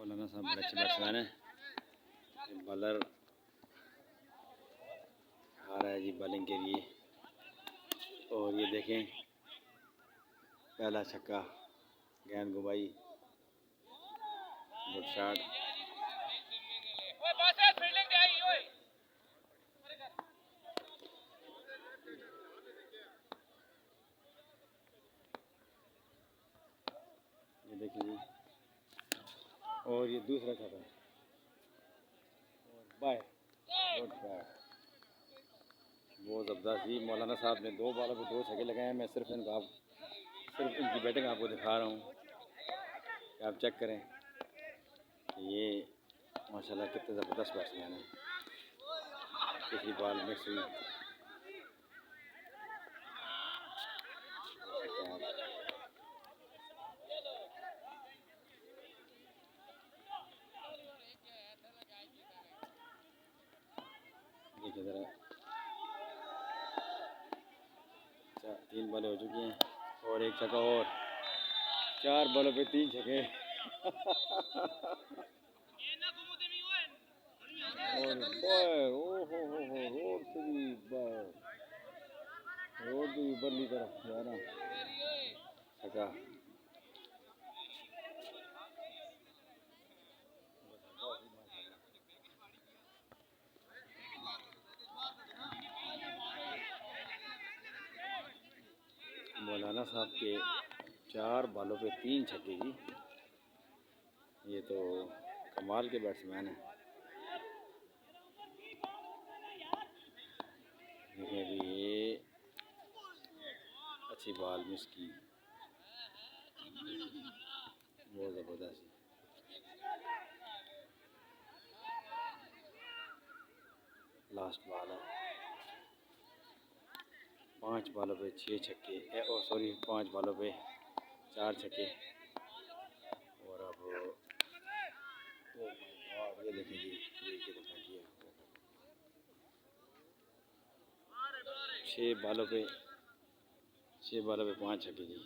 मौलाना साहब बड़े अच्छे बैट्समैन हैं। बॉलर आ रहा है जी बॉलिंग के लिए। और ये देखें पहला छक्का, गेंद घुमाई, गुड शॉट। ये देखिए और ये दूसरा छक्का, बाय, गुड बाय, बहुत ज़बरदस्त जी। मौलाना साहब ने 2 बॉलों पे 2 छक्के लगाए हैं। मैं सिर्फ इनकी बैटिंग आपको दिखा रहा हूँ, आप चेक करें। ये माशाल्लाह कितने ज़बरदस्त बैट्समैन हैं। तीसरी बॉल मिस हुई। देखिए ज़रा 3 बॉलें हो चुकी हैं और 1 छक्का और। 4 बॉलों पे 3 छक्के। और बाय, ओहो हो रोड से भी बदली तरफ जाना छक्का। मौलाना साहब के 4 बॉलों पे 3 छक्के जी। ये तो कमाल के बैट्समैन हैं। देखिए अभी ये अच्छी बॉल मिस की, बहुत ज़बरदस्त। लास्ट बॉल है। 5 बॉलों पे 6 छक्के, सॉरी 5 बॉलों पे 4 छक्के। और अब ये देखिए जी, ये कितना किया। 6 बॉलों पे 5 छक्के जी।